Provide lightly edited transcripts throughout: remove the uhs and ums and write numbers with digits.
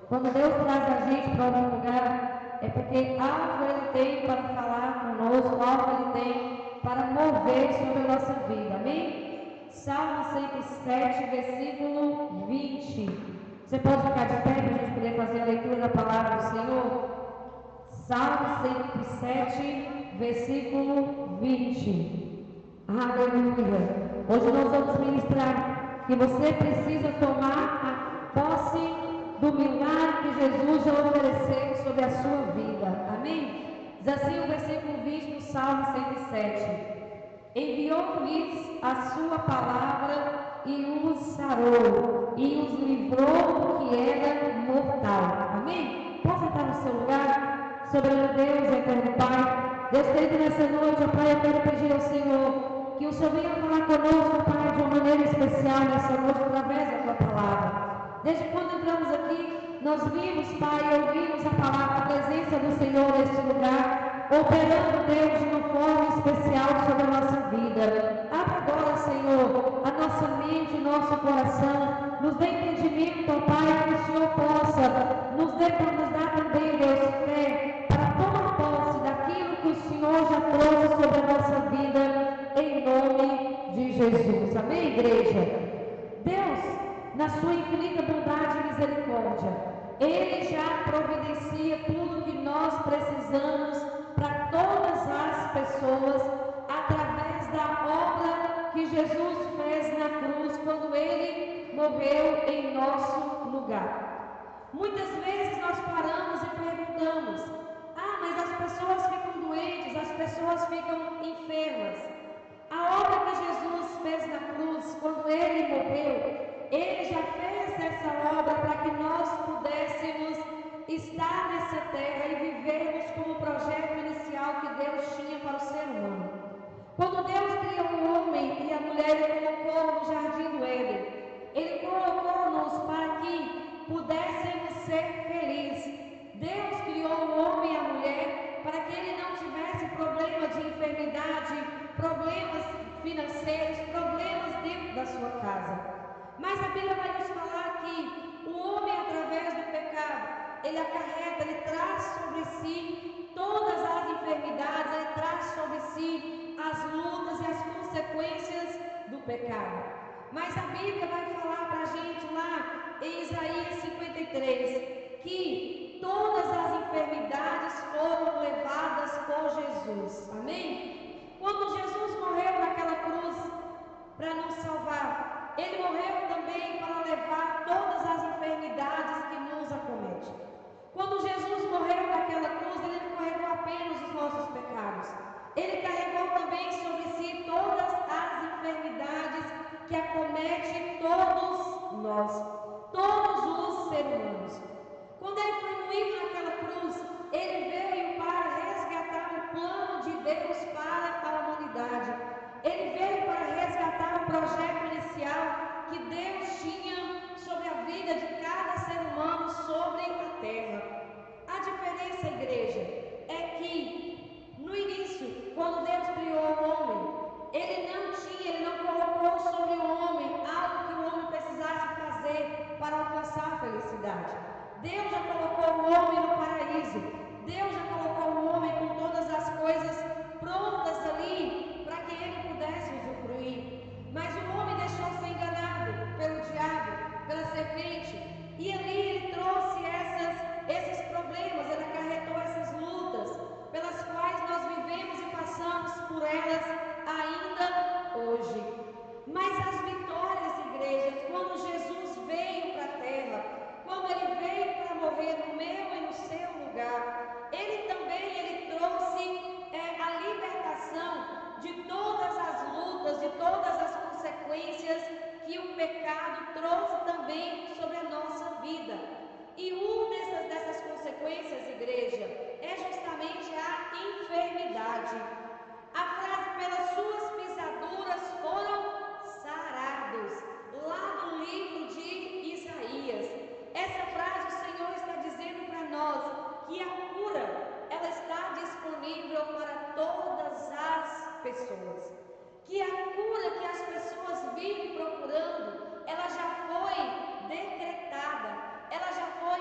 Quando Deus traz a gente para algum lugar, é porque algo Ele tem para falar conosco, algo Ele tem para mover sobre a nossa vida. Amém? Salmo 107, versículo 20. Você pode ficar de pé para a gente poder fazer a leitura da palavra do Senhor? Salmo 107, versículo 20. Aleluia. Hoje nós vamos ministrar que você precisa tomar a posse do milagre que Jesus já ofereceu sobre a sua vida. Amém? Diz assim o versículo 20 do Salmo 107. Enviou-lhes a sua palavra e os sarou, e os livrou do que era mortal. Amém? Pode sentar no seu lugar? Soberano Deus, eterno Pai, Deus querido, nessa noite, ó Pai, eu quero pedir ao Senhor que o Senhor venha falar conosco, Pai, de uma maneira especial nessa noite, através da Tua palavra. Desde quando entramos aqui, nós vimos, Pai, ouvimos a palavra, a presença do Senhor neste lugar, operando, Deus, de uma forma especial sobre a nossa vida. Abra agora, Senhor, a nossa mente, o nosso coração, nos dê entendimento, ó Pai, que o Senhor possa nos dar também, Deus, fé, para tomar posse daquilo que o Senhor já trouxe sobre a nossa vida, em nome de Jesus. Amém, igreja? Deus, na sua infinita bondade e misericórdia, Ele já providencia tudo que nós precisamos para todas as pessoas, através da obra que Jesus fez na cruz, quando Ele morreu em nosso lugar. Muitas vezes nós paramos e perguntamos: mas as pessoas ficam doentes, as pessoas ficam enfermas. A obra que Jesus fez na cruz, quando Ele morreu, Ele já fez essa obra para que nós pudéssemos estar nessa terra e vivermos como o projeto inicial que Deus tinha para o ser humano. Quando Deus criou o homem e a mulher, Ele colocou no jardim do Éden. Ele colocou-nos para que pudéssemos ser felizes. Deus criou o homem e a mulher para que ele não tivesse problema de enfermidade, problemas financeiros, problemas dentro da sua casa. Mas a Bíblia vai nos falar que o homem, através do pecado, ele acarreta, ele traz sobre si todas as enfermidades, ele traz sobre si as lutas e as consequências do pecado. Mas a Bíblia vai falar para a gente lá em Isaías 53 que todas as enfermidades foram levadas por Jesus. Amém? Quando Jesus morreu naquela cruz para nos salvar, Ele morreu também para levar todas as enfermidades que nos acometem. Quando Jesus morreu naquela cruz, Ele não carregou apenas os nossos pecados. Ele carregou também sobre si todas as enfermidades que acometem todos nós, todos os seres humanos. Quando Ele foi moído naquela cruz, Ele veio para resgatar o plano de Deus para a humanidade. Ele veio para resgatar o projeto inicial que Deus tinha sobre a vida de cada ser humano sobre a terra. A diferença, igreja, é que no início, quando Deus criou o homem, Ele não colocou sobre o homem algo que o homem precisasse fazer para alcançar a felicidade. Deus já colocou o homem no paraíso. Deus já colocou o homem com todas as coisas prontas ali para que ele pudesse usufruir. Mas o homem deixou-se enganado pelo diabo, pela serpente, e ali ele trouxe esses problemas, ele acarretou essas lutas pelas quais nós vivemos e passamos por elas ainda hoje. Mas as vitórias, igreja, quando Jesus veio para a terra, quando Ele veio para morrer no meu e no seu lugar, Ele trouxe a libertação de todas as lutas, de todas as consequências que o pecado trouxe também sobre a nossa vida. E uma dessas consequências, igreja, é justamente a enfermidade. A frase, pelas suas pisaduras foram sarados, lá no livro de Isaías. Essa frase o Senhor está dizendo para nós que a cura, ela está disponível para todas as pessoas. Que a cura que as pessoas vivem procurando, ela já foi decretada, ela já foi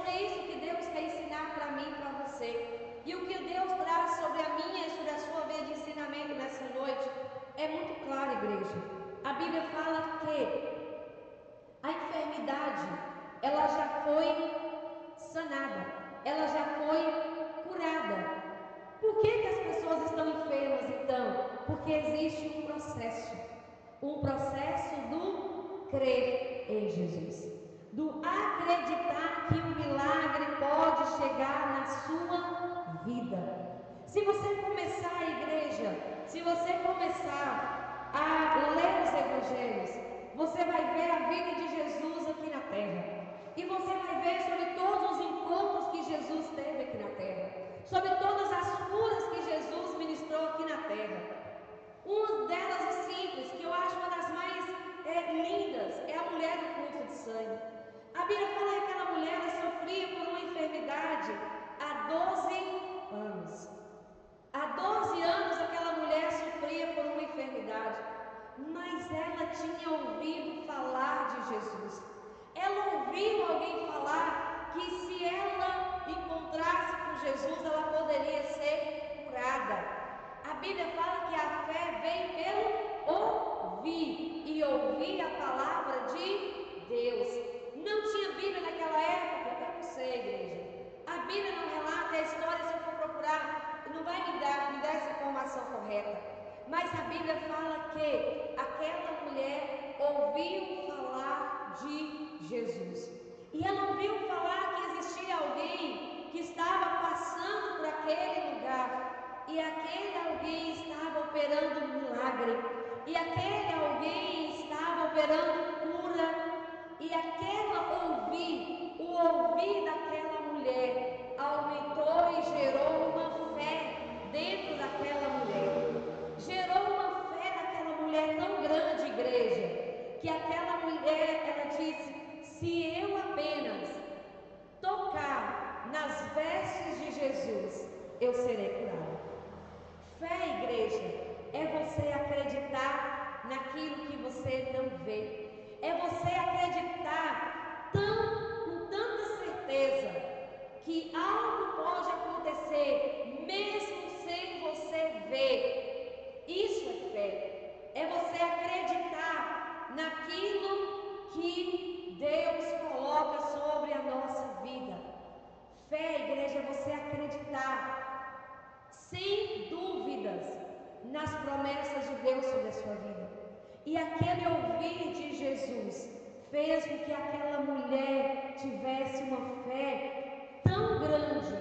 sobre isso que Deus quer ensinar para mim e para você. E o que Deus traz sobre a minha e sobre a sua vida de ensinamento nessa noite é muito claro, igreja. A Bíblia fala que a enfermidade, ela já foi sanada, ela já foi curada. Por que as pessoas estão enfermas então? Porque existe um processo do crer em Jesus, do acreditar que o milagre pode chegar na sua vida. Se você começar a igreja, se você começar a ler os evangelhos, você vai ver a vida de Jesus aqui na terra. E você vai ver sobre todos os encontros que Jesus teve aqui na terra, sobre todas as curas que Jesus ministrou aqui na terra. Uma delas é simples, que eu acho uma das mais lindas, é a mulher do fluxo de sangue. A Bíblia fala que aquela mulher sofria por uma enfermidade há 12 anos. Há 12 anos aquela mulher sofria por uma enfermidade, mas ela tinha ouvido falar de Jesus. Ela ouviu alguém falar que se ela encontrasse com Jesus, ela poderia ser curada. A Bíblia fala que a fé vem pelo ouvir, e ouvir a palavra de Deus. Não tinha Bíblia naquela época? Eu não sei, igreja. A Bíblia não relata a história, se eu for procurar, não vai me dar essa informação correta. Mas a Bíblia fala que aquela mulher ouviu falar de Jesus. E ela ouviu falar que existia alguém que estava passando por aquele lugar. E aquele alguém estava operando um milagre. E aquele alguém estava operando cura. E o ouvir daquela mulher aumentou e gerou uma fé dentro daquela mulher. Gerou uma fé naquela mulher tão grande, igreja, que aquela mulher, ela disse: se eu apenas tocar nas vestes de Jesus, eu serei curada. Fé, igreja, é você acreditar naquilo que você não vê. É você acreditar com tanta certeza que algo pode acontecer mesmo sem você ver. Isso é fé. É você acreditar naquilo que Deus coloca sobre a nossa vida. Fé, igreja, é você acreditar sem dúvidas nas promessas de Deus sobre a sua vida. E aquele ouvir de Jesus fez com que aquela mulher tivesse uma fé tão grande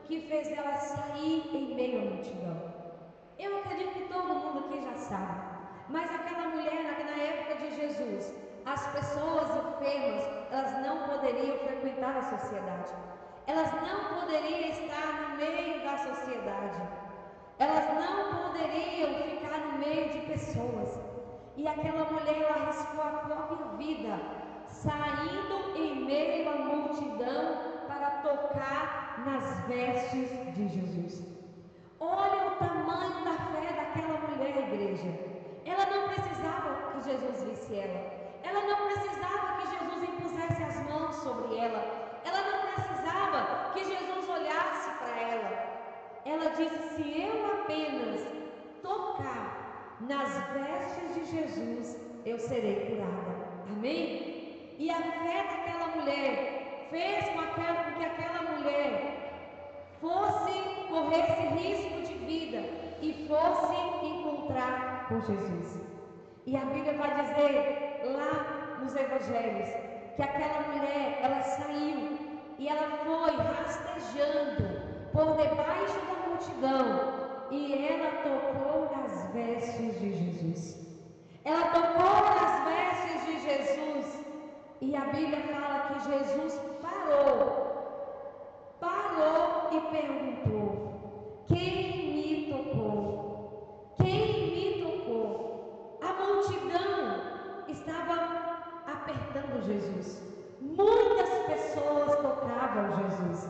que fez ela sair em meio à multidão. Eu acredito que todo mundo aqui já sabe, mas aquela mulher, na época de Jesus, as pessoas enfermas, elas não poderiam frequentar a sociedade. Elas não poderiam estar no meio da sociedade. Elas não poderiam ficar no meio de pessoas. E aquela mulher arriscou a própria vida, saindo em meio à multidão para tocar nas vestes de Jesus. Olha o tamanho da fé daquela mulher, igreja. Ela não precisava que Jesus visse ela. Ela não precisava que Jesus impusesse as mãos sobre ela. Ela não precisava que Jesus olhasse para ela. Ela disse: se eu apenas tocar nas vestes de Jesus, eu serei curada. Amém? E a fé daquela mulher fez com que aquela mulher corresse risco de vida e fosse encontrar com Jesus. E a Bíblia vai dizer lá nos evangelhos que aquela mulher, ela saiu e ela foi rastejando por debaixo da multidão. E ela tocou nas vestes de Jesus. Ela tocou nas vestes de Jesus. E a Bíblia fala que Jesus parou e perguntou: quem me tocou? Quem me tocou? A multidão estava apertando Jesus. Muitas pessoas tocavam Jesus.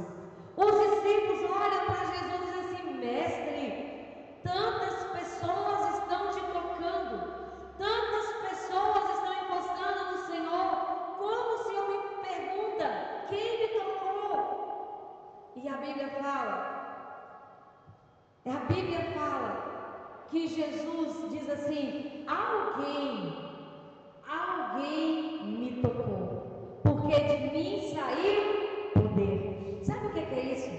Os discípulos olham para Jesus e dizem assim: mestre, tantas pessoas estão te tocando, tantas pessoas estão encostando no Senhor. Como o Senhor me pergunta: quem me tocou? Jesus diz assim: alguém me tocou, porque de mim saiu poder. Sabe o que é isso?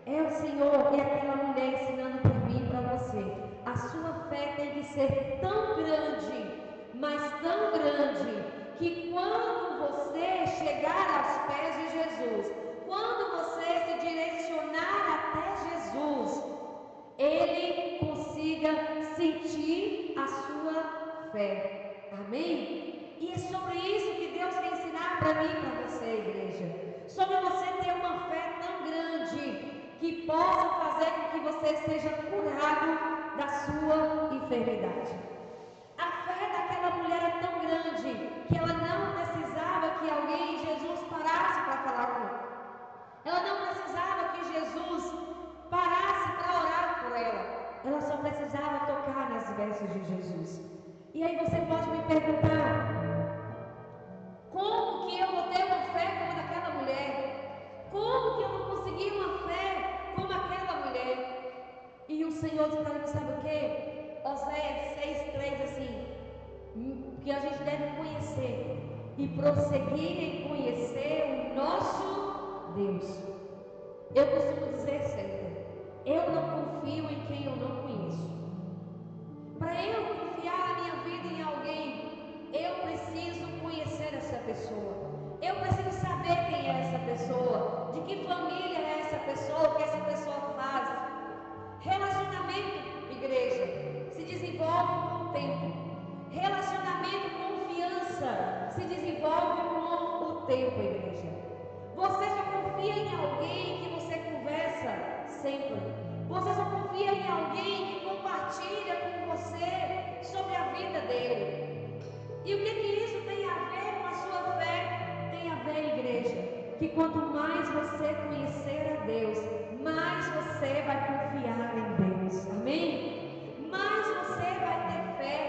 É o Senhor e aquela mulher ensinando para mim e para você. A sua fé tem que ser tão grande, mas tão grande, que quando você chegar aos pés de Jesus, quando você se direcionar até Jesus, Ele consiga sentir a sua fé. Amém? E é sobre isso que Deus quer ensinar para mim e para você, igreja. Sobre você ter uma fé tão grande que possa fazer com que você seja curado da sua enfermidade. A fé daquela mulher é tão grande que ela não precisava que alguém, Jesus, parasse para falar com ela. Ela não precisava que Jesus parasse para orar por ela. Ela só precisava tocar nas vestes de Jesus. E aí você pode me perguntar: como que eu vou ter uma fé como daquela mulher? Como que eu vou conseguir uma fé como aquela mulher? E o Senhor diz para mim, sabe o quê? Oséias 6,3 assim, que a gente deve conhecer e prosseguir em conhecer o nosso Deus. Eu costumo dizer sempre: eu não confio em quem eu não conheço. Para eu confiar a minha vida em alguém, eu preciso conhecer essa pessoa. Eu preciso saber quem é essa pessoa, de que família é essa pessoa, o que essa pessoa faz. Relacionamento, igreja, se desenvolve com o tempo. Relacionamento, confiança, se desenvolve com o tempo, igreja. Você só confia em alguém que você conversa sempre. Você só confia em alguém que compartilha com você sobre a vida dele. E o que isso tem a ver com a sua fé? Tem a ver, igreja, que quanto mais você conhecer a Deus, mais você vai confiar em Deus. Amém? Mais você vai ter fé,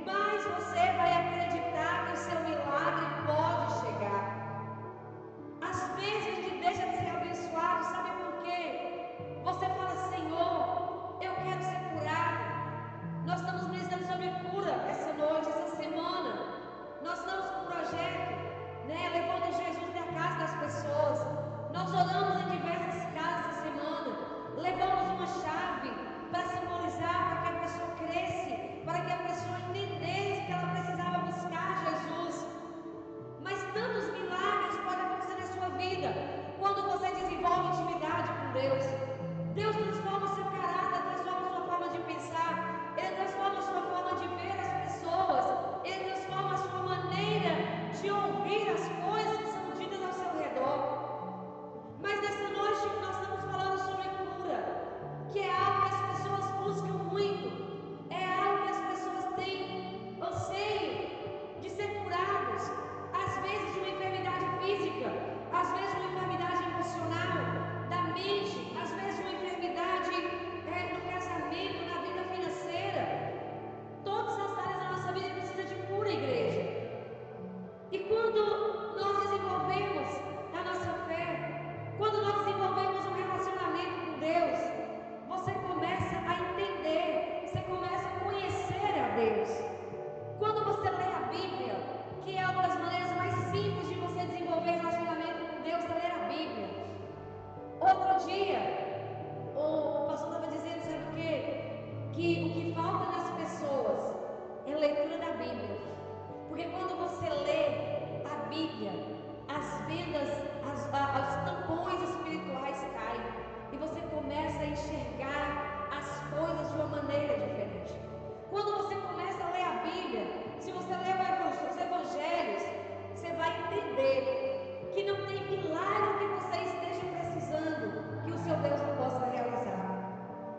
mais você vai acreditar que o seu milagre pode chegar. Às vezes a gente deixa de ser abençoado, sabe por quê? Você fala: Senhor, eu quero ser curado. Nós estamos ministrando sobre cura essa noite, essa semana. Nós estamos com um projeto, levando Jesus da casa das pessoas. Nós oramos em diversas casas essa semana. Levamos uma chave para simbolizar, para que a pessoa cresça, para que a pessoa entendesse que ela precisava buscar Jesus. Mas tantos milagres podem acontecer na sua vida quando você desenvolve intimidade com Deus. Deus transforma o seu caráter, transforma a sua forma de pensar, Ele transforma a sua forma de ver as pessoas, Ele transforma a sua maneira de ouvir as coisas que são ditas ao seu redor. Mas nessa noite nós estamos falando sobre cura, que é algo que as pessoas buscam muito, é algo que as pessoas têm anseio de ser curados. Às vezes de uma enfermidade física, às vezes de uma enfermidade emocional, da mente, às vezes de uma enfermidade no casamento, na vida financeira. Todas as áreas da nossa vida precisam de cura, igreja. E quando nós desenvolvemos a nossa fé, quando nós desenvolvemos um relacionamento com Deus, você começa a entender, você começa a conhecer a Deus. Quando você lê a Bíblia, que é uma das maneiras mais simples de você desenvolver relacionamento com Deus, é ler a Bíblia. Outro dia, o pastor estava dizendo, sabe o quê? Que o que falta nas pessoas é a leitura da Bíblia. Porque quando você lê a Bíblia, as vendas, os tampões espirituais caem. E você começa a enxergar as coisas de uma maneira diferente. Quando você começa a ler a Bíblia, se você ler os evangelhos, você vai entender que não tem milagre que você esteja precisando que o seu Deus não possa realizar.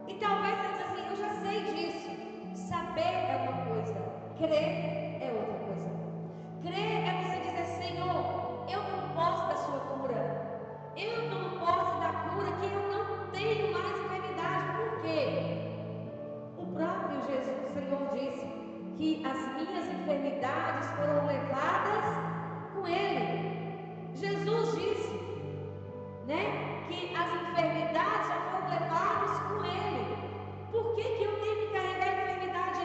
E talvez você diga assim: eu já sei disso. Saber é uma coisa, crer é outra coisa. Crer é você dizer: Senhor, eu não posso da sua cura. Eu não posso da cura, que eu não tenho mais enfermidade. Por quê? O próprio Jesus, o Senhor, disse que as minhas enfermidades foram levadas com Ele. Jesus disse, que as enfermidades só foram levadas com Ele. Por que eu tenho que carregar a enfermidade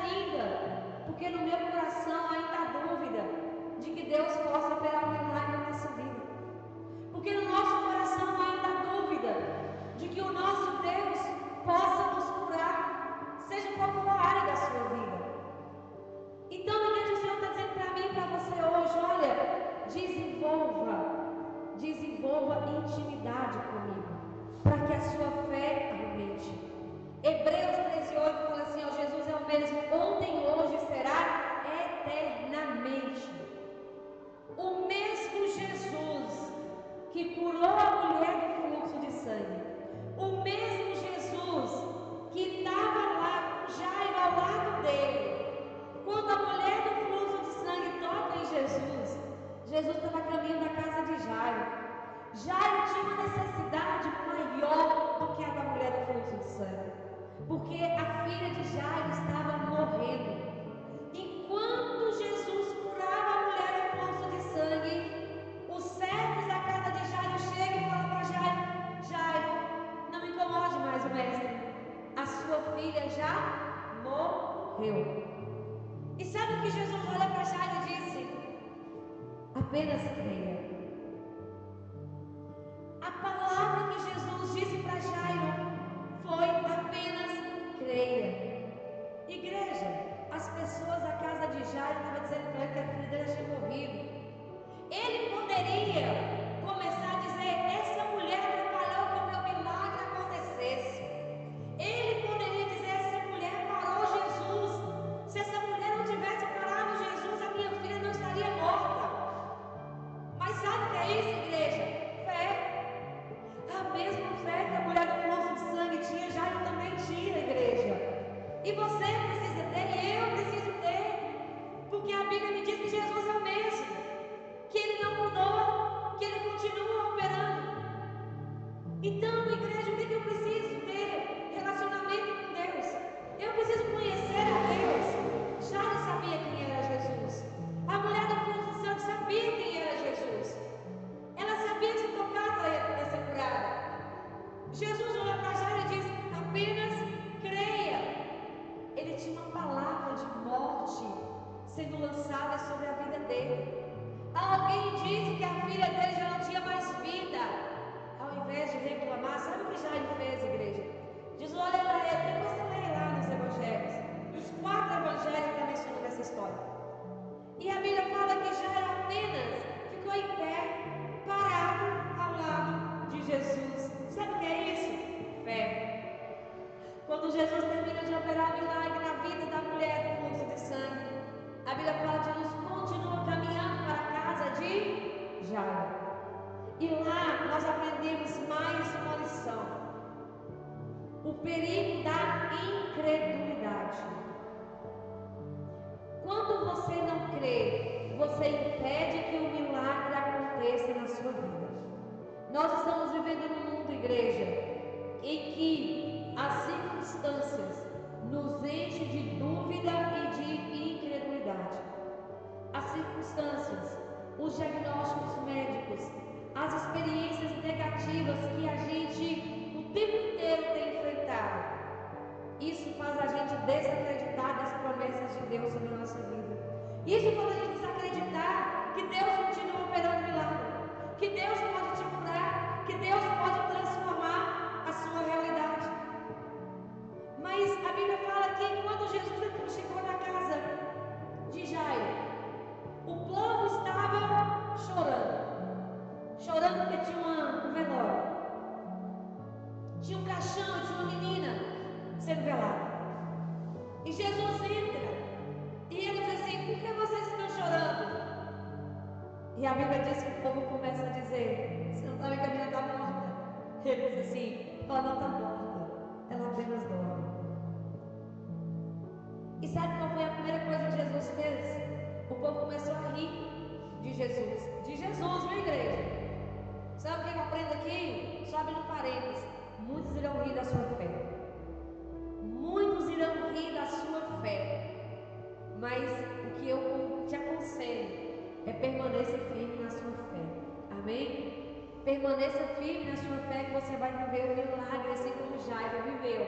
E sabe o que Jesus olha para Jairo e disse? Apenas creia. A palavra que Jesus disse para Jairo foi apenas creia. Igreja, as pessoas da casa de Jairo estavam dizendo para ele que a filha dele tinha morrido. Ele poderia começar a dizer: essa mulher atrapalhou que o meu milagre acontecesse. Ele poderia dizer: essa mulher parou Jesus. Se essa mulher não tivesse parado Jesus, a minha filha não estaria morta. Mas sabe o que é isso, igreja? Fé. A mesma fé que a mulher do fluxo de sangue tinha, Jairo também tinha, igreja. E você precisa ter, e eu preciso ter. Porque a Bíblia me diz que Jesus é o mesmo, que Ele não mudou, que Ele continua operando. Então, igreja, o que eu preciso ter? Relacionamento com Deus. Eu preciso conhecer a Deus. Jairo sabia quem era Jesus. A mulher do fluxo de sangue sabia quem era Jesus. Ela sabia que se tocava ia ser curada. Jesus olhou para Jairo e disse: apenas creia. Ele tinha uma palavra de morte sendo lançada sobre a vida dele. Alguém disse que a filha dele já não tinha mais vida. Ao invés de reclamar, sabe o que Jairo fez, igreja? Diz: olha para ele, depois você lê lá nos evangelhos. Os 4 evangelhos estão mencionando essa história. E a Bíblia fala que Jairo apenas ficou em pé, parado ao lado de Jesus. Sabe o que é isso? Fé. Quando Jesus termina de operar o milagre na vida da mulher do fluxo de sangue, a Bíblia fala que Jesus continua caminhando para a casa de Jairo. E lá nós aprendemos mais uma lição: o perigo da incredulidade. Quando você não crê, você impede que o milagre aconteça na sua vida. Nós estamos vivendo num mundo, igreja, em que as circunstâncias nos enchem de dúvida e de incredulidade. As circunstâncias, os diagnósticos médicos, as experiências negativas que a gente o tempo inteiro tem enfrentado, isso faz a gente desacreditar das promessas de Deus sobre a nossa vida. Isso faz a gente desacreditar que Deus continua operando milagre, que Deus pode te curar, que Deus pode transformar a sua realidade. Mas a Bíblia fala que quando Jesus chegou na casa de Jairo, o povo estava chorando porque tinha um velório, tinha um caixão, tinha uma menina sendo velada. E Jesus entra e ele diz assim: por que vocês estão chorando? E a Bíblia diz que o povo começa a dizer: você não sabe que a menina está morta? Ele diz assim: ela não está morta, ela apenas dorme. E sabe qual foi a primeira coisa que Jesus fez? O povo começou a rir de Jesus, minha igreja. Sabe o que eu aprendo aqui? Só abrindo parênteses: muitos irão rir da sua fé. Muitos irão rir da sua fé. Mas o que eu te aconselho é permaneça firme na sua fé. Amém? Permaneça firme na sua fé, que você vai viver o milagre assim como Jairo viveu.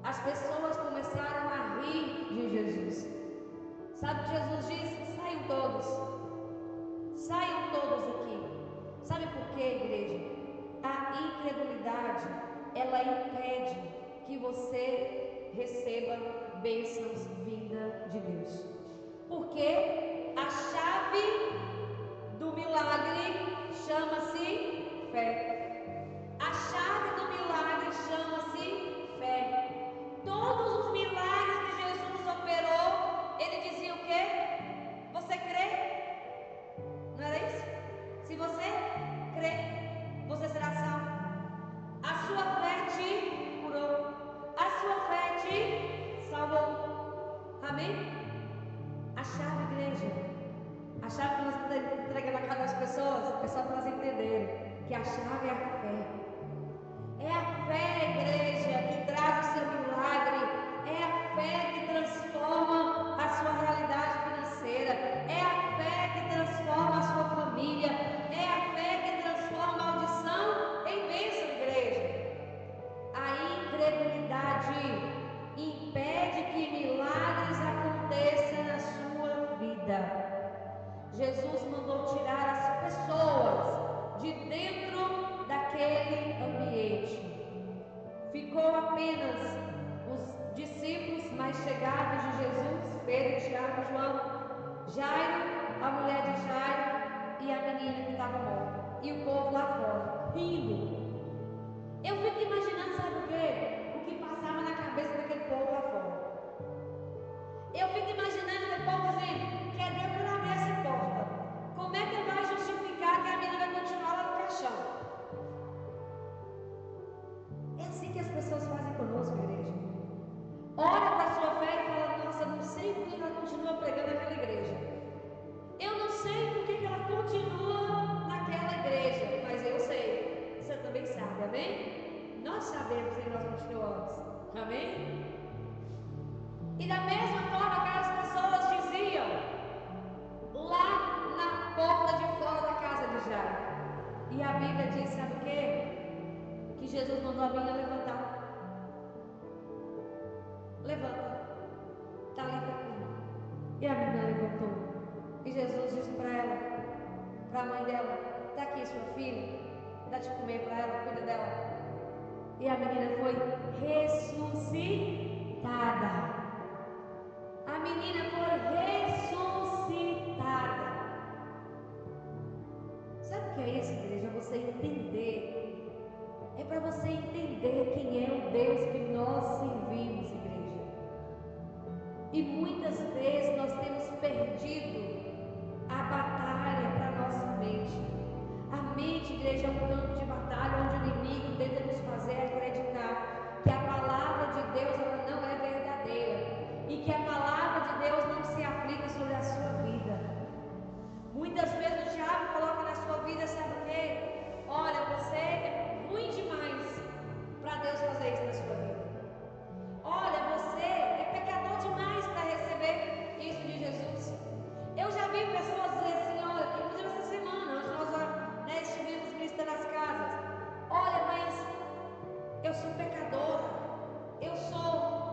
As pessoas começaram a rir de Jesus. Sabe o que Jesus disse? Saiam todos aqui. Sabe por quê, igreja? A incredulidade, ela impede que você receba bênçãos vinda de Deus. Porque a chave do milagre chama-se fé. A chave do milagre chama-se fé. Todos os milagres que Jesus operou, ele dizia o quê? Você crê? Não era isso? Se você crê, você será salvo. A sua fé te curou. A sua fé te salvou. Amém? A chave, igreja, a chave que nós entregamos na casa das pessoas é só para elas entenderem que a chave é a fé. É a fé, igreja, que traz o seu milagre. É a fé que transforma a sua realidade financeira. É a fé que transforma a sua família. É a fé que transforma a maldição em bênção, igreja. A incredulidade impede que milagres aconteçam João, Jairo, a mulher de Jairo e a menina que estava morta. E o povo lá fora, rindo. Eu fico imaginando, sabe o quê? O que passava na cabeça daquele povo lá fora. Eu fico imaginando aquele povo dizendo: que é Deus por abrir essa porta. Como é que ele vai justificar que a menina vai continuar lá no caixão? É assim que as pessoas fazem conosco, igreja. Olha para a sua fé e fala: nossa, não sei por que ela continua pregando naquela igreja. Eu não sei por que ela continua naquela igreja, mas eu sei. Você também sabe, amém? Nós sabemos que nós continuamos, amém? E da mesma forma aquelas pessoas diziam lá na porta de fora da casa de Jairo. E a Bíblia diz, sabe o quê? Que Jesus mandou a menina levantar. Levanta. Talita cumi. E a menina levantou. E Jesus disse para ela, para a mãe dela: está aqui sua filha, dá de comer para ela, cuida dela. E a menina foi ressuscitada. A menina foi ressuscitada. Sabe o que é isso, igreja? Você entender. É para você entender quem é o Deus que nós servimos, igreja. E muitas vezes nós temos perdido a batalha para a nossa mente. A mente, igreja, é um campo de batalha onde o inimigo tenta nos fazer acreditar que a palavra de Deus ela não é verdadeira e que a palavra de Deus não se aplica sobre a sua vida. Muitas vezes o diabo coloca na sua vida, sabe o quê? Olha, você é ruim demais para Deus fazer isso na sua vida. Olha, você é pecador demais para receber isso de Jesus. Eu já vi pessoas dizer assim, olha, inclusive essa semana, hoje nós estivemos ministrando nas casas. Olha, mas eu sou pecadora, eu sou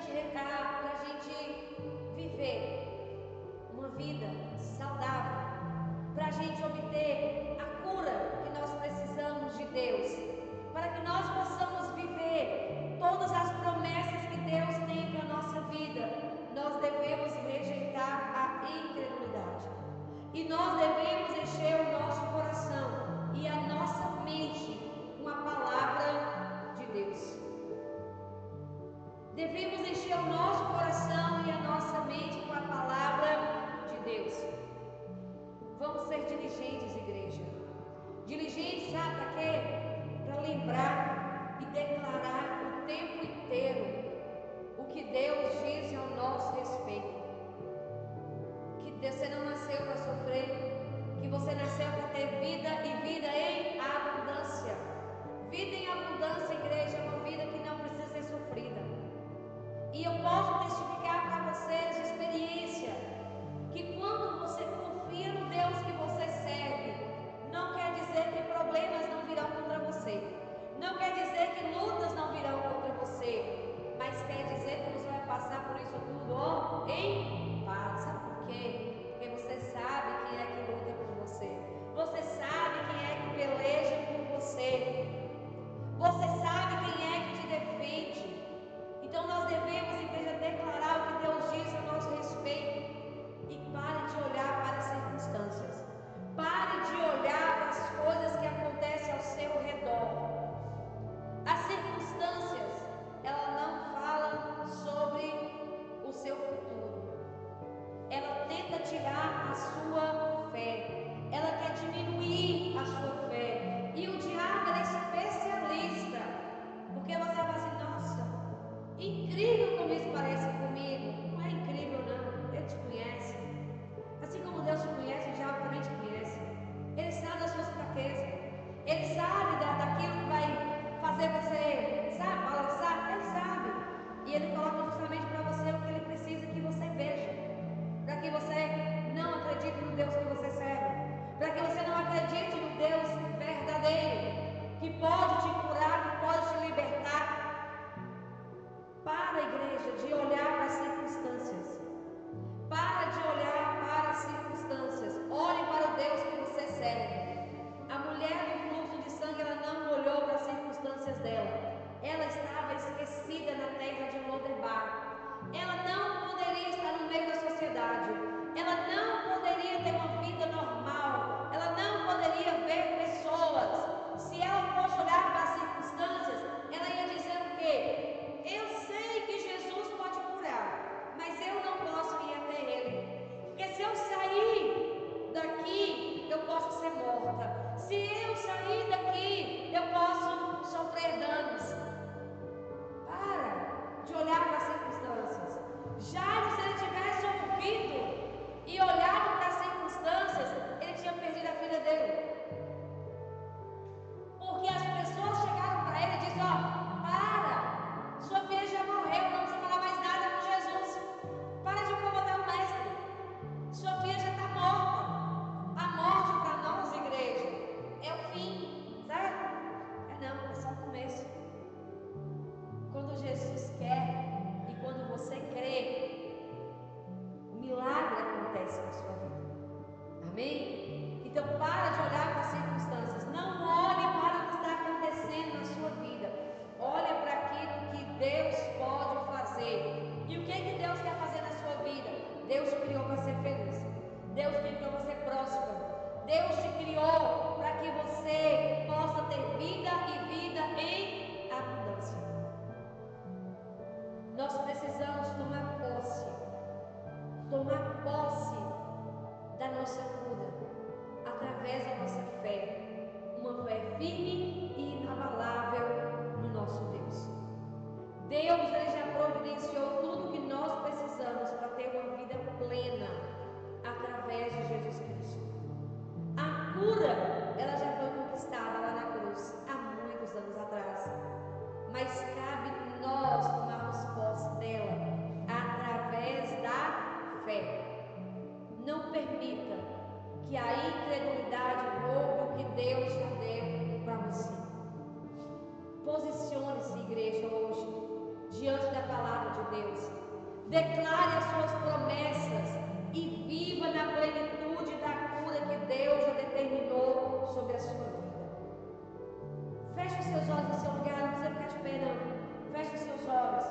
gente viver uma vida saudável, para a gente obter a cura que nós precisamos de Deus, para que nós possamos viver todas as promessas que Deus tem para a nossa vida, nós devemos rejeitar a incredulidade. E nós devemos encher o nosso coração e a nossa mente com a palavra de Deus. Devemos encher o nosso coração e a nossa mente com a palavra de Deus. Vamos ser diligentes, igreja. Diligentes, sabe para quê? Para lembrar e declarar o tempo inteiro o que Deus diz ao nosso respeito. Que você não nasceu para sofrer, que você nasceu para ter vida e vida em abundância. Vida em abundância, igreja, é uma vida que não precisa ser sofrida. E eu posso testificar para vocês de experiência que quando você confia no Deus que você serve, não quer dizer que problemas não virão contra você, não quer dizer que lutas não virão contra você, mas quer dizer que você vai passar por isso tudo em paz. Sabe por quê? Porque você sabe quem é que luta por você, você sabe quem é que peleja por você, você sabe quem é que te defende. Então nós devemos, igreja, declarar o que Deus diz a nosso respeito. E pare de olhar para as circunstâncias. Pare de olhar para as coisas que acontecem ao seu redor. As circunstâncias, elas não falam sobre o seu futuro. Ela tenta tirar a sua fé. Ela quer diminuir a sua fé. E o diabo é especialista. Porque você vai assim, nossa, incrível como isso parece comigo. Não é incrível não, Ele te conhece. Assim como Deus te conhece, o diabo também te conhece. Ele sabe das suas fraquezas, Ele sabe daquilo que vai fazer você, sabe, balançar. Ele sabe. E Ele coloca justamente para você o que Ele precisa que você veja, para que você não acredite no Deus que você serve, para que você não acredite no Deus verdadeiro, que pode te curar, que pode te libertar. Para, igreja, de olhar para as circunstâncias. Para de olhar para as circunstâncias. Olhe para o Deus que você serve. A mulher do fluxo de sangue, ela não olhou para as circunstâncias dela. Ela estava esquecida na terra de Lodebar. Ela não poderia estar no meio da sociedade. Ela não poderia ter uma vida normal. Ela não poderia ver pessoas. Se ela fosse olhar para as circunstâncias, ela ia dizer o quê? Eu sei que Jesus pode curar, mas eu não posso ir até Ele, porque se eu sair daqui, eu posso ser morta. Se eu sair daqui, eu posso sofrer danos. Para de olhar para as circunstâncias. Jairo, se ele tivesse ouvido e olhado para as circunstâncias, ele tinha perdido a filha dele. Porque as pessoas chegaram para ele e disseram, para, sua filha já morreu, não precisa falar mais nada com Jesus. Para de incomodar o mestre. Sua filha já está morta. A morte para nós, igreja, é o fim, certo? Não, é só o começo. Quando Jesus quer e quando você crê, o milagre acontece na sua vida. Amém? Então para de olhar para as circunstâncias. Não olhe para o que está acontecendo na sua vida. Olha para aquilo que Deus pode fazer. E o que Deus quer fazer na sua vida? Deus te criou para ser feliz. Deus te criou para ser próspero. Deus te criou para que você possa ter vida e vida em abundância. Nós precisamos tomar posse da nossa cura através da nossa fé, uma fé firme e inabalável no nosso Deus. Deus, Ele já providenciou tudo o que nós precisamos para ter uma vida plena através de Jesus Cristo. A cura, ela já foi conquistada lá na cruz há muitos anos atrás, mas cabe nós tomarmos posse dela através da fé. Não permita que a incredulidade roube o que Deus já deu para você. Posicione-se, igreja, hoje, diante da declare as suas promessas e viva na plenitude da cura que Deus já determinou sobre a sua vida. Feche os seus olhos no seu lugar, não precisa ficar esperando. Feche os seus olhos.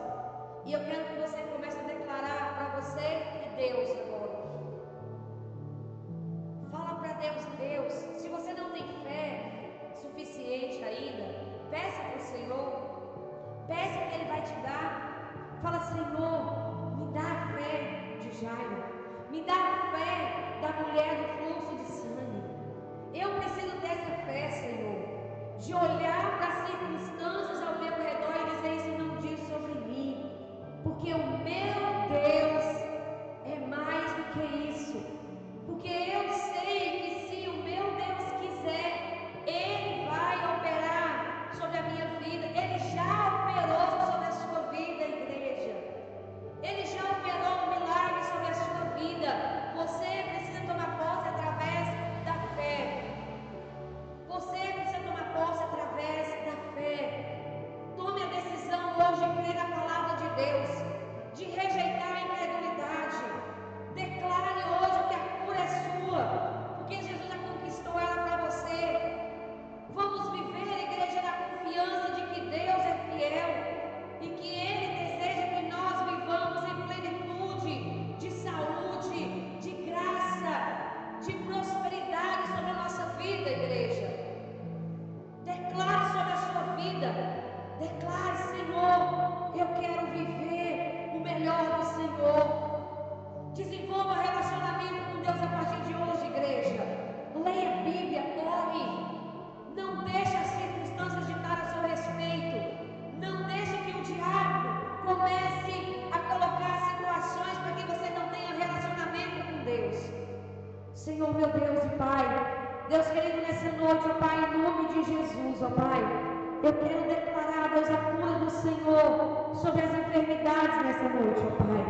E eu quero que você comece a declarar para você e Deus agora. Fala para Deus, Deus, se você não tem fé suficiente ainda, peça para o Senhor. Peça que Ele vai te dar. Fala, Senhor, me dá a fé de Jairo. Me dá a fé da mulher do fluxo de sangue. Eu preciso dessa fé, Senhor, de olhar para as circunstâncias ao meu redor e dizer: isso não diz sobre mim, porque o meu Deus é mais do que isso. Porque eu sei que se o meu Deus quiser, Ele vai operar sobre a minha vida. Ele já operou sobre a sua vida, igreja. Ele já operou um milagre sobre a sua vida. Você precisa tomar posse através da fé. Você precisa tomar posse através da fé. Tome a decisão hoje de crer na palavra de Deus, de rejeitar a incredulidade. Declare hoje que a cura é sua, porque Jesus já conquistou ela para você. Vamos viver, igreja, na confiança de que Deus é fiel e que Ele deseja que nós vivamos em plenitude de saúde, de graça, de prosperidade sobre a nossa vida, igreja. Declare sobre a sua vida. Declare: Senhor, eu quero viver o melhor do Senhor. Desenvolva relacionamento com Deus a partir de hoje, igreja. Leia a Bíblia, ore. Não deixe as circunstâncias ditar a seu respeito. Não deixe que o diabo comece a colocar situações para que você não tenha relacionamento com Deus. Senhor, meu Deus e Pai, Deus querido, nessa noite, ó Pai, em nome de Jesus, ó Pai, eu quero declarar, Deus, a cura do Senhor sobre as enfermidades nessa noite, ó Pai.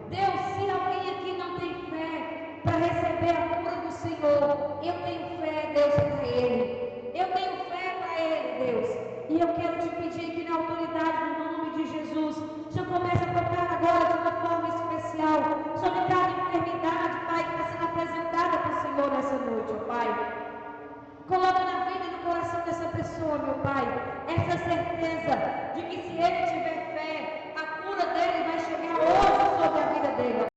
Deus, se alguém aqui não tem fé para receber a cura do Senhor, eu tenho fé, Deus, para Ele. Eu tenho fé para Ele, Deus. E eu quero te pedir que na autoridade, no nome de Jesus, o Senhor comece a tocar agora de uma forma especial sobre cada enfermidade, Pai, que está sendo apresentada para o Senhor nessa noite, ó Pai. Coloca na vida e no coração dessa pessoa, meu Pai, essa certeza de que se ele tiver fé, a cura dele vai chegar hoje sobre a vida dele.